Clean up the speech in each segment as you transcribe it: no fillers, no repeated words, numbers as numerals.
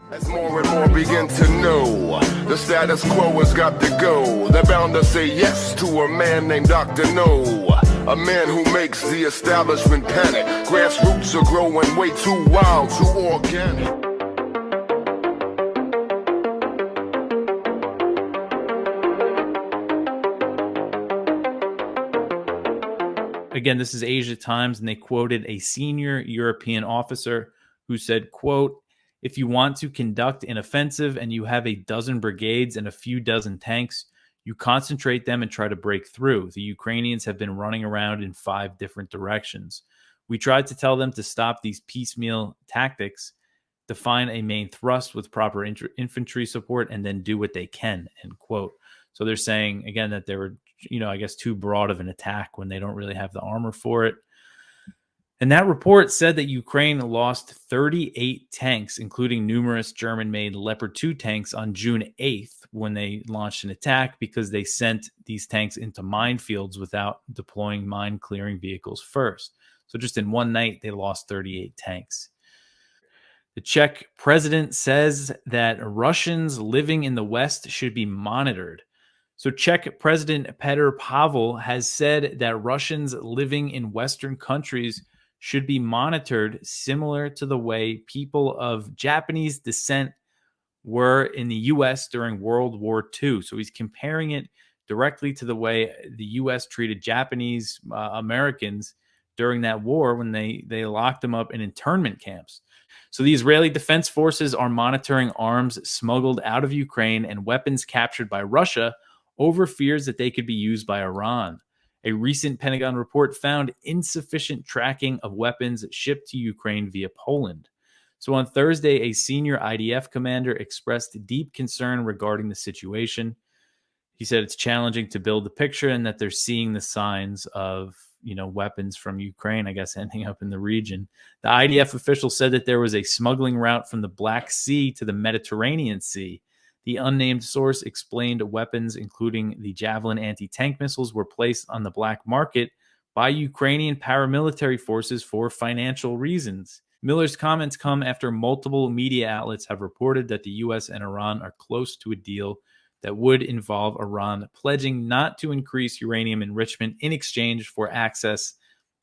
As more and more begin to know, the status quo has got to go. They're bound to say yes to a man named Dr. No, a man who makes the establishment panic. Grassroots are growing way too wild, too organic. Again, this is Asia Times, and they quoted a senior European officer who said, quote, "If you want to conduct an offensive and you have a dozen brigades and a few dozen tanks, you concentrate them and try to break through. The Ukrainians have been running around in 5 different directions. We tried to tell them to stop these piecemeal tactics, define a main thrust with proper infantry support, and then do what they can," end quote. So they're saying, again, that they were, I guess too broad of an attack when they don't really have the armor for it. And that report said that Ukraine lost 38 tanks, including numerous German-made Leopard 2 tanks on June 8th when they launched an attack because they sent these tanks into minefields without deploying mine-clearing vehicles first. So just in one night, they lost 38 tanks. The Czech president says that Russians living in the West should be monitored. So Czech President Petr Pavel has said that Russians living in Western countries should be monitored similar to the way people of Japanese descent were in the U.S. during World War II. So he's comparing it directly to the way the U.S. treated Japanese Americans during that war when they locked them up in internment camps. So the Israeli Defense Forces are monitoring arms smuggled out of Ukraine and weapons captured by Russia over fears that they could be used by Iran. A recent Pentagon report found insufficient tracking of weapons shipped to Ukraine via Poland. So on Thursday, a senior IDF commander expressed deep concern regarding the situation. He said it's challenging to build the picture and that they're seeing the signs of, weapons from Ukraine, I guess, ending up in the region. The IDF official said that there was a smuggling route from the Black Sea to the Mediterranean Sea. The unnamed source explained weapons, including the Javelin anti-tank missiles, were placed on the black market by Ukrainian paramilitary forces for financial reasons. Miller's comments come after multiple media outlets have reported that the U.S. and Iran are close to a deal that would involve Iran pledging not to increase uranium enrichment in exchange for access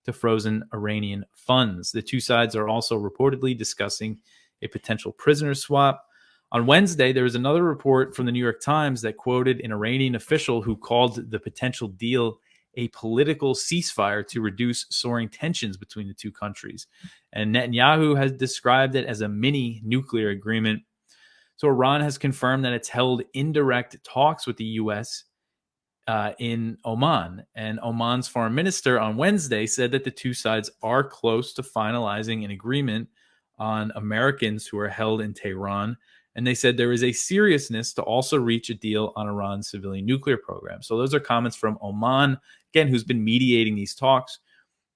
to frozen Iranian funds. The two sides are also reportedly discussing a potential prisoner swap. On Wednesday, there was another report from the New York Times that quoted an Iranian official who called the potential deal a political ceasefire to reduce soaring tensions between the two countries. And Netanyahu has described it as a mini nuclear agreement. So Iran has confirmed that it's held indirect talks with the U.S. In Oman. And Oman's foreign minister on Wednesday said that the two sides are close to finalizing an agreement on Americans who are held in Tehran. And they said there is a seriousness to also reach a deal on Iran's civilian nuclear program. So those are comments from Oman, again, who's been mediating these talks.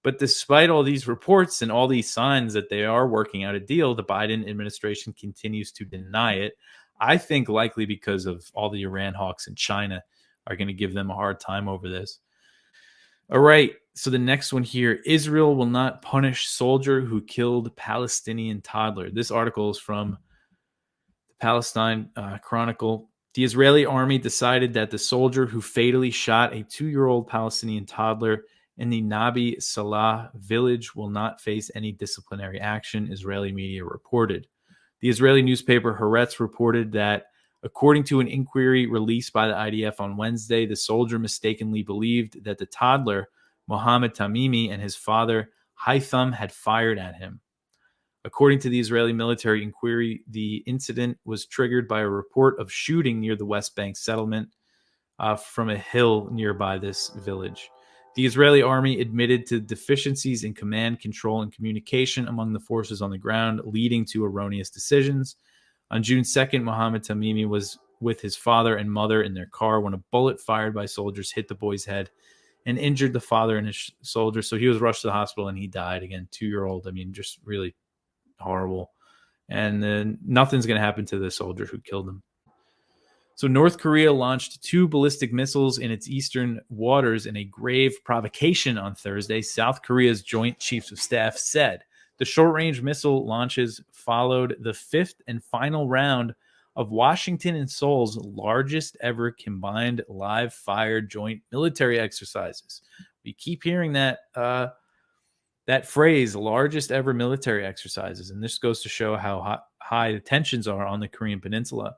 But despite all these reports and all these signs that they are working out a deal, the Biden administration continues to deny it. I think likely because of all the Iran hawks in China are going to give them a hard time over this. All right. So the next one here, Israel will not punish soldier who killed Palestinian toddler. This article is from Palestine Chronicle. The Israeli army decided that the soldier who fatally shot a 2-year-old Palestinian toddler in the Nabi Salah village will not face any disciplinary action, Israeli media reported. The Israeli newspaper Haaretz reported that, according to an inquiry released by the IDF on Wednesday, the soldier mistakenly believed that the toddler, Mohammed Tamimi, and his father, Haitham, had fired at him. According to the Israeli military inquiry, the incident was triggered by a report of shooting near the West Bank settlement from a hill nearby this village. The Israeli army admitted to deficiencies in command, control, and communication among the forces on the ground, leading to erroneous decisions. On June 2nd, Mohammed Tamimi was with his father and mother in their car when a bullet fired by soldiers hit the boy's head and injured the father and his soldier. So he was rushed to the hospital and he died. Again, 2-year-old. I mean, just really horrible. And then nothing's going to happen to the soldier who killed him. So North Korea launched 2 ballistic missiles in its eastern waters in a grave provocation on Thursday. South Korea's Joint Chiefs of Staff said The short-range missile launches followed the fifth and final round of Washington and Seoul's largest ever combined live-fire joint military exercises. We keep hearing that phrase, largest ever military exercises, and this goes to show how high the tensions are on the Korean Peninsula.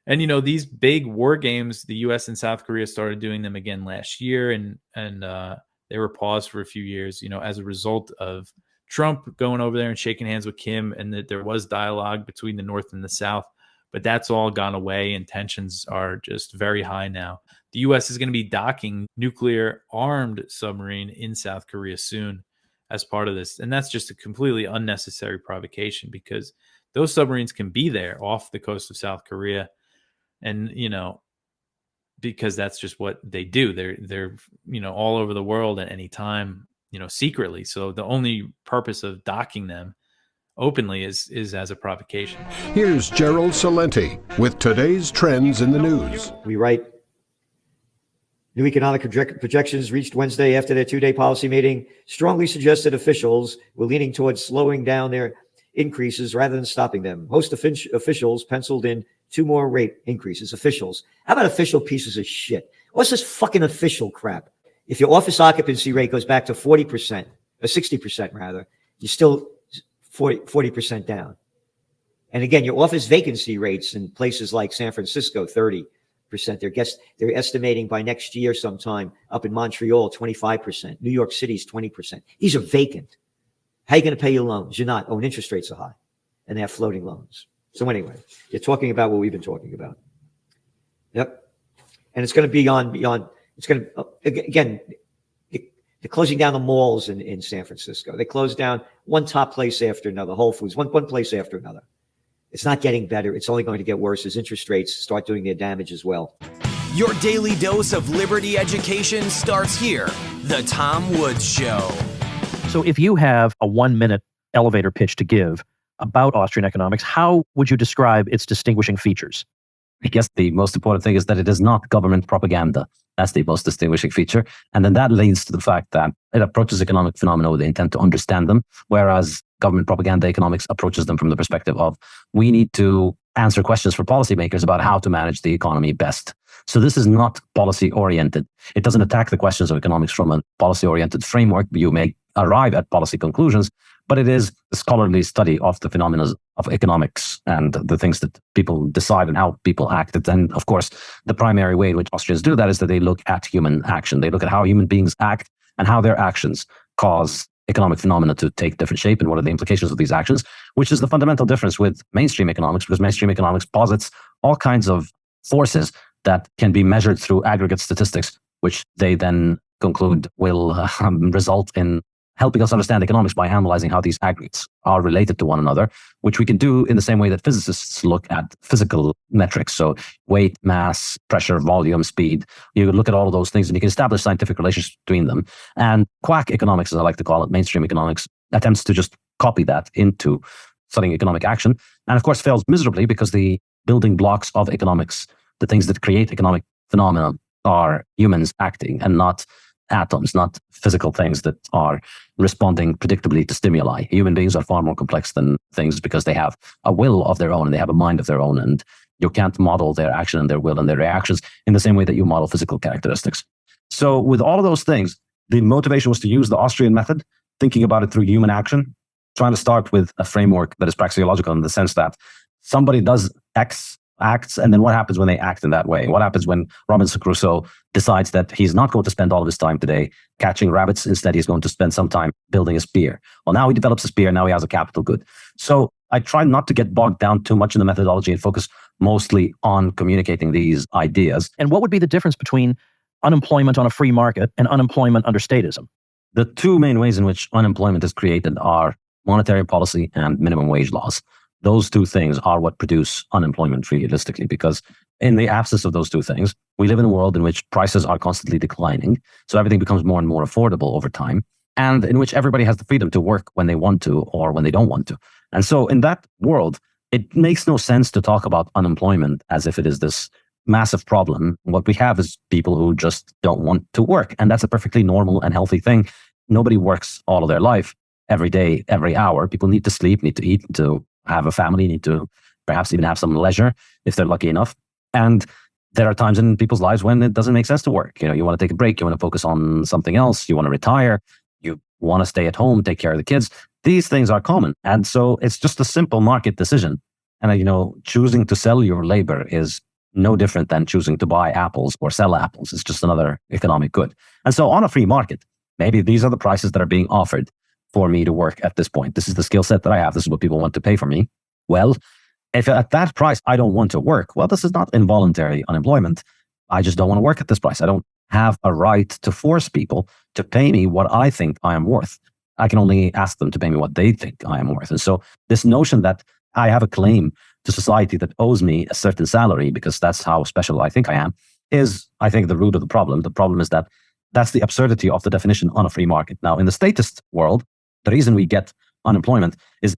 And these big war games, the U.S. and South Korea started doing them again last year, and they were paused for a few years, as a result of Trump going over there and shaking hands with Kim, and that there was dialogue between the North and the South. But that's all gone away, and tensions are just very high now. The U.S. is going to be docking nuclear-armed submarine in South Korea soon as part of this. And that's just a completely unnecessary provocation, because those submarines can be there off the coast of South Korea. And, because that's just what they do. They're all over the world at any time, secretly. So the only purpose of docking them openly is as a provocation. Here's Gerald Salenti with today's trends in the news. We write, new economic projections reached Wednesday after their two-day policy meeting strongly suggested officials were leaning towards slowing down their increases rather than stopping them. Most officials penciled in 2 more rate increases. Officials. How about official pieces of shit? What's this fucking official crap? If your office occupancy rate goes back to 40%, or 60% rather, you're still 40% down. And again, your office vacancy rates in places like San Francisco, 30%. They're estimating by next year sometime up in Montreal, 25%. New York City's 20%. These are vacant. How are you going to pay your loans? You're not. Oh, and interest rates are high. And they have floating loans. So anyway, you're talking about what we've been talking about. Yep. And it's going to be beyond, it's going to, again, they're closing down the malls in San Francisco. They closed down one top place after another, Whole Foods, one place after another. It's not getting better. It's only going to get worse as interest rates start doing their damage as well. Your daily dose of Liberty education starts here. The Tom Woods Show. So if you have a 1-minute elevator pitch to give about Austrian economics, how would you describe its distinguishing features? I guess the most important thing is that it is not government propaganda. That's the most distinguishing feature. And then that leads to the fact that it approaches economic phenomena with the intent to understand them, whereas government propaganda economics approaches them from the perspective of, we need to answer questions for policymakers about how to manage the economy best. So this is not policy-oriented. It doesn't attack the questions of economics from a policy-oriented framework. You may arrive at policy conclusions, but it is a scholarly study of the phenomena of economics and the things that people decide and how people act. And of course, the primary way in which Austrians do that is that they look at human action. They look at how human beings act and how their actions cause economic phenomena to take different shape and what are the implications of these actions, which is the fundamental difference with mainstream economics, because mainstream economics posits all kinds of forces that can be measured through aggregate statistics, which they then conclude will result in helping us understand economics by analyzing how these aggregates are related to one another, which we can do in the same way that physicists look at physical metrics. So weight, mass, pressure, volume, speed. You can look at all of those things and you can establish scientific relations between them. And quack economics, as I like to call it, mainstream economics, attempts to just copy that into studying economic action. And of course fails miserably because the building blocks of economics, the things that create economic phenomena, are humans acting and not atoms, not physical things that are responding predictably to stimuli. Human beings are far more complex than things because they have a will of their own and they have a mind of their own, and you can't model their action and their will and their reactions in the same way that you model physical characteristics. So with all of those things, the motivation was to use the Austrian method, thinking about it through human action, trying to start with a framework that is praxeological in the sense that somebody does X, acts, and then what happens when they act in that way? What happens when Robinson Crusoe decides that he's not going to spend all of his time today catching rabbits, instead he's going to spend some time building a spear? Well, now he develops a spear, now he has a capital good. So I try not to get bogged down too much in the methodology and focus mostly on communicating these ideas. And what would be the difference between unemployment on a free market and unemployment under statism? The two main ways in which unemployment is created are monetary policy and minimum wage laws. Those two things are what produce unemployment realistically, because in the absence of those two things, we live in a world in which prices are constantly declining. So everything becomes more and more affordable over time, and in which everybody has the freedom to work when they want to or when they don't want to. And so in that world, it makes no sense to talk about unemployment as if it is this massive problem. What we have is people who just don't want to work. And that's a perfectly normal and healthy thing. Nobody works all of their life. every day, every hour. People need to sleep, need to eat, need to have a family, need to perhaps even have some leisure if they're lucky enough. And there are times in people's lives when it doesn't make sense to work. You want to take a break, you want to focus on something else, you want to retire, you want to stay at home, take care of the kids. These things are common. And so it's just a simple market decision. And, choosing to sell your labor is no different than choosing to buy apples or sell apples. It's just another economic good. And so on a free market, maybe these are the prices that are being offered for me to work at this point. This is the skill set that I have. This is what people want to pay for me. Well, if at that price I don't want to work, well, this is not involuntary unemployment. I just don't want to work at this price. I don't have a right to force people to pay me what I think I am worth. I can only ask them to pay me what they think I am worth. And so this notion that I have a claim to society that owes me a certain salary because that's how special I think I am is, I think, the root of the problem. The problem is that that's the absurdity of the definition on a free market. Now, in the statist world, the reason we get unemployment is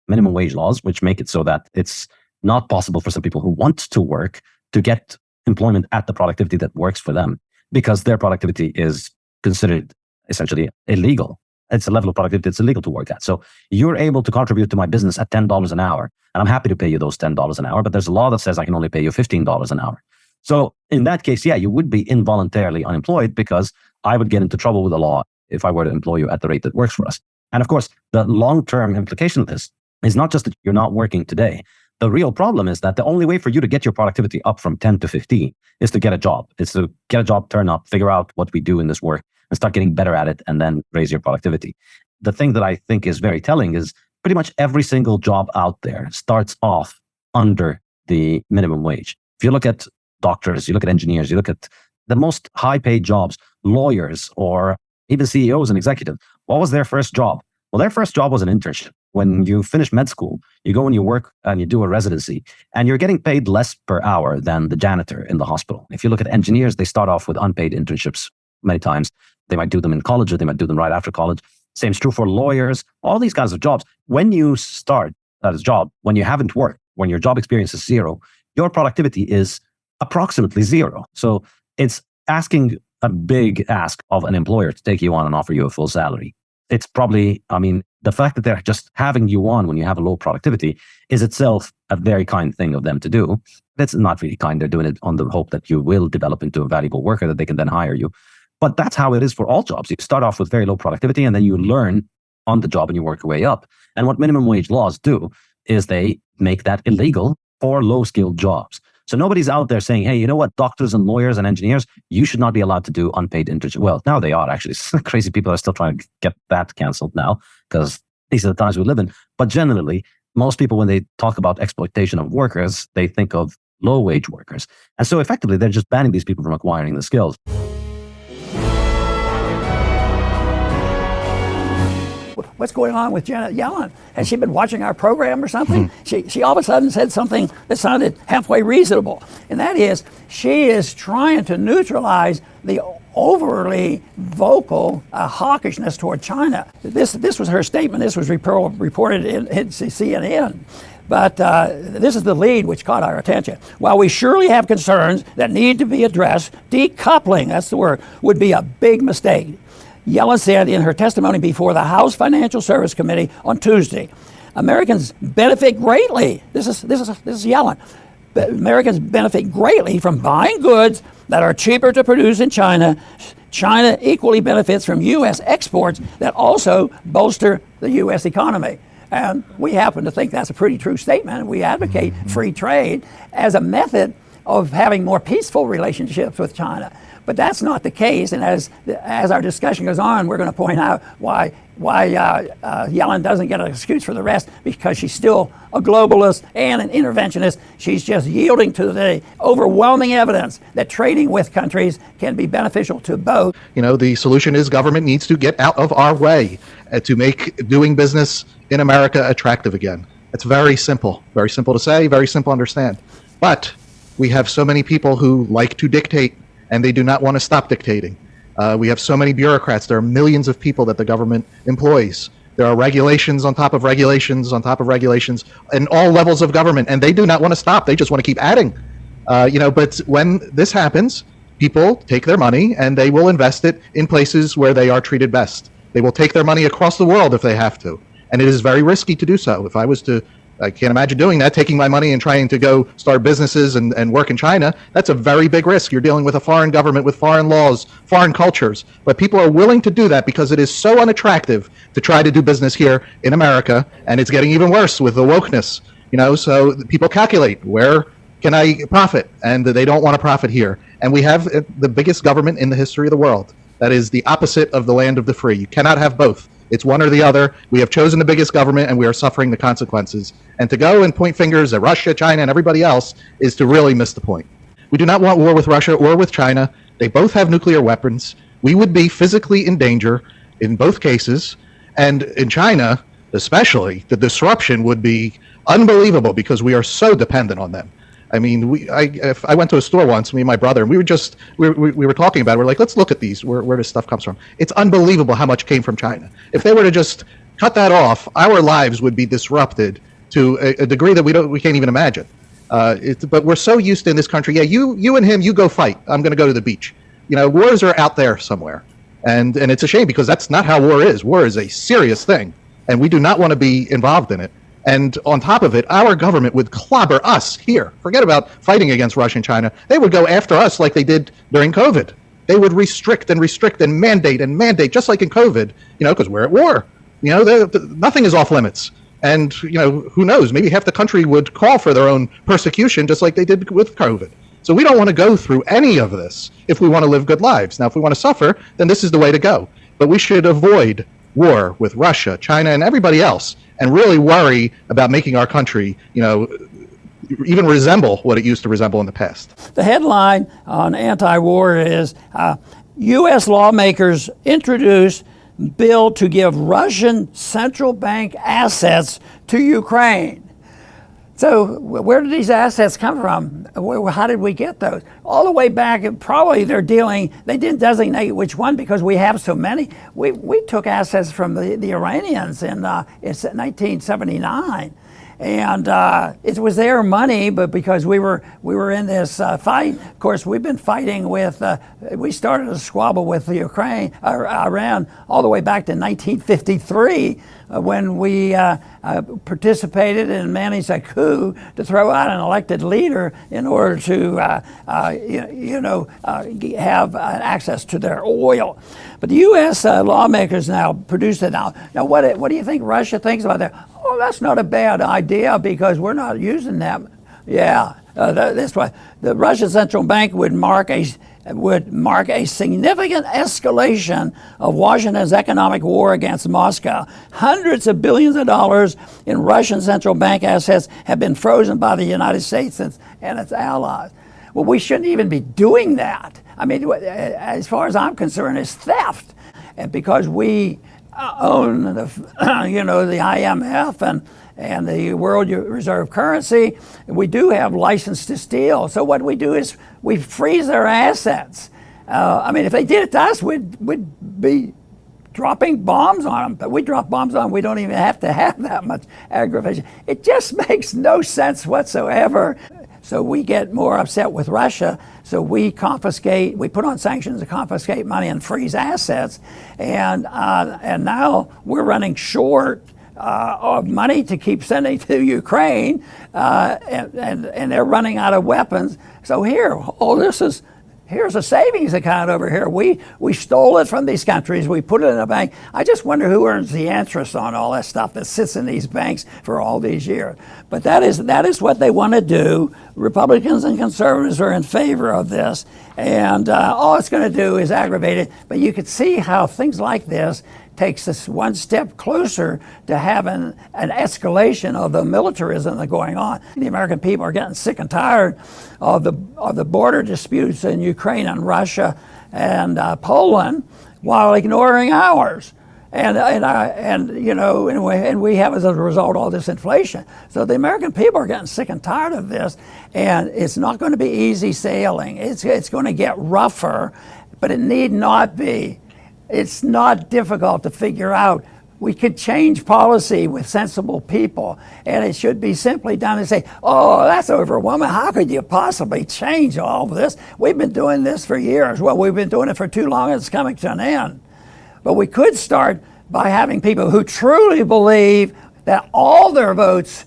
minimum wage laws, which make it so that it's not possible for some people who want to work to get employment at the productivity that works for them because their productivity is considered essentially illegal. It's a level of productivity that's illegal to work at. So you're able to contribute to my business at $10 an hour, and I'm happy to pay you those $10 an hour, but there's a law that says I can only pay you $15 an hour. So in that case, you would be involuntarily unemployed because I would get into trouble with the law if I were to employ you at the rate that works for us. And of course, the long-term implication of this is not just that you're not working today. The real problem is that the only way for you to get your productivity up from 10 to 15 is to get a job. It's to get a job, turn up, figure out what we do in this work, and start getting better at it, and then raise your productivity. The thing that I think is very telling is pretty much every single job out there starts off under the minimum wage. If you look at doctors, you look at engineers, you look at the most high-paid jobs, lawyers, or even CEOs and executives, what was their first job? Well, their first job was an internship. When you finish med school, you go and you work and you do a residency, and you're getting paid less per hour than the janitor in the hospital. If you look at engineers, they start off with unpaid internships many times. They might do them in college or they might do them right after college. Same is true for lawyers, all these kinds of jobs. When you start at a job, when you haven't worked, when your job experience is zero, your productivity is approximately zero. So it's asking a big ask of an employer to take you on and offer you a full salary. It's probably, the fact that they're just having you on when you have a low productivity is itself a very kind thing of them to do. That's not really kind. They're doing it on the hope that you will develop into a valuable worker that they can then hire you. But that's how it is for all jobs. You start off with very low productivity and then you learn on the job and you work your way up. And what minimum wage laws do is they make that illegal for low-skilled jobs. So nobody's out there saying, hey, you know what, doctors and lawyers and engineers, you should not be allowed to do unpaid internship. Well, now they are actually. Crazy people are still trying to get that canceled now because these are the times we live in. But generally, most people, when they talk about exploitation of workers, they think of low-wage workers. And so effectively, they're just banning these people from acquiring the skills. What's going on with Janet Yellen? Has she been watching our program or something? She all of a sudden said something that sounded halfway reasonable, and that is she is trying to neutralize the overly vocal hawkishness toward China. This was her statement. This was reported in CNN. But this is the lead which caught our attention. While we surely have concerns that need to be addressed, decoupling, that's the word, would be a big mistake. Yellen said in her testimony before the House Financial Service Committee on Tuesday, Americans benefit greatly. This is Yellen. Americans benefit greatly from buying goods that are cheaper to produce in China. China equally benefits from U.S. exports that also bolster the U.S. economy. And we happen to think that's a pretty true statement. We advocate free trade as a method of having more peaceful relationships with China. But that's not the case, and as our discussion goes on, we're going to point out why Yellen doesn't get an excuse for the rest, because she's still a globalist and an interventionist. She's just yielding to the overwhelming evidence that trading with countries can be beneficial to both. The solution is government needs to get out of our way to make doing business in America attractive again. It's very simple to say, very simple to understand. But we have so many people who like to dictate, and they do not want to stop dictating. We have so many bureaucrats. There are millions of people that the government employs. There are regulations on top of regulations on top of regulations in all levels of government, and they do not want to stop. They just want to keep adding. But when this happens, people take their money and they will invest it in places where they are treated best. They will take their money across the world if they have to. And it is very risky to do so. If I was to, I can't imagine doing that, taking my money and trying to go start businesses and work in China. That's a very big risk. You're dealing with a foreign government, with foreign laws, foreign cultures. But people are willing to do that because it is so unattractive to try to do business here in America. And it's getting even worse with the wokeness, so people calculate, where can I profit? And they don't want to profit here. And we have the biggest government in the history of the world. That is the opposite of the land of the free. You cannot have both. It's one or the other. We have chosen the biggest government, and we are suffering the consequences. And to go and point fingers at Russia, China, and everybody else is to really miss the point. We do not want war with Russia or with China. They both have nuclear weapons. We would be physically in danger in both cases. And in China, especially, the disruption would be unbelievable because we are so dependent on them. I mean, I went to a store once, me and my brother, and we were talking about it. We're like, let's look at these, where this stuff comes from. It's unbelievable how much came from China. If they were to just cut that off, our lives would be disrupted to a degree that we can't even imagine. But we're so used to in this country. Yeah, you and him, you go fight. I'm going to go to the beach. Wars are out there somewhere, and it's a shame because that's not how war is. War is a serious thing, and we do not want to be involved in it. And on top of it, our government would clobber us here. Forget about fighting against Russia and China. They would go after us like they did during COVID. They would restrict and mandate, just like in COVID, because we're at war. Nothing is off limits. And, who knows, maybe half the country would call for their own persecution, just like they did with COVID. So we don't want to go through any of this if we want to live good lives. Now, if we want to suffer, then this is the way to go. But we should avoid war with Russia, China, and everybody else, and really worry about making our country, even resemble what it used to resemble in the past. The headline on anti-war is U.S. lawmakers introduce bill to give Russian central bank assets to Ukraine. So where did these assets come from? How did we get those? All the way back, probably they didn't designate which one because we have so many. We took assets from the Iranians in 1979. And it was their money, but because we were in this fight, of course, we've been fighting with, we started a squabble with the Iran all the way back to 1953 when we participated and managed a coup to throw out an elected leader in order to, have access to their oil. But the U.S. Lawmakers now produce it now. Now, what do you think Russia thinks about that? Oh, that's not a bad idea because we're not using them. Yeah, that's why the Russian central bank would mark a significant escalation of Washington's economic war against Moscow. Hundreds of billions of dollars in Russian central bank assets have been frozen by the United States and its allies. Well, we shouldn't even be doing that. I mean, as far as I'm concerned, it's theft, and because we own the IMF and the World Reserve Currency, we do have license to steal. So what we do is we freeze their assets. If they did it to us, we'd be dropping bombs on them. But we drop bombs on them, we don't even have to have that much aggravation. It just makes no sense whatsoever. So we get more upset with Russia. So we put on sanctions to confiscate money and freeze assets. And now we're running short of money to keep sending to Ukraine, and they're running out of weapons. So here's a savings account over here. We stole it from these countries. We put it in a bank. I just wonder who earns the interest on all that stuff that sits in these banks for all these years. But that is what they want to do. Republicans and conservatives are in favor of this. And all it's going to do is aggravate it. But you could see how things like this takes us one step closer to having an escalation of the militarism that's going on. The American people are getting sick and tired of the border disputes in Ukraine and Russia and Poland while ignoring ours. And we have as a result all this inflation. So the American people are getting sick and tired of this, and it's not going to be easy sailing. It's going to get rougher, but it need not be. It's not difficult to figure out. We could change policy with sensible people, and it should be simply done and say, oh, that's overwhelming. How could you possibly change all of this? We've been doing this for years. Well, we've been doing it for too long, and it's coming to an end. But we could start by having people who truly believe that all their votes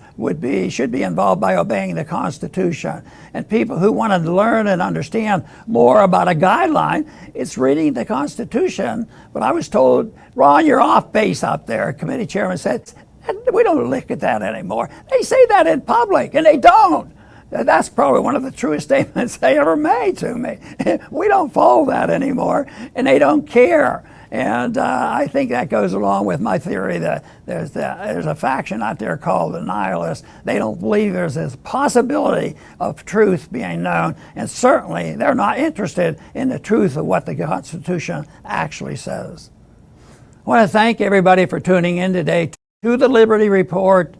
should be involved by obeying the Constitution. And people who want to learn and understand more about a guideline, it's reading the Constitution. But I was told, Ron, you're off base out there. Committee chairman said, we don't look at that anymore. They say that in public, and they don't. That's probably one of the truest statements they ever made to me. We don't follow that anymore, and they don't care. And I think that goes along with my theory that there's a faction out there called the nihilists. They don't believe there's this possibility of truth being known, and certainly they're not interested in the truth of what the Constitution actually says. I want to thank everybody for tuning in today to the Liberty Report.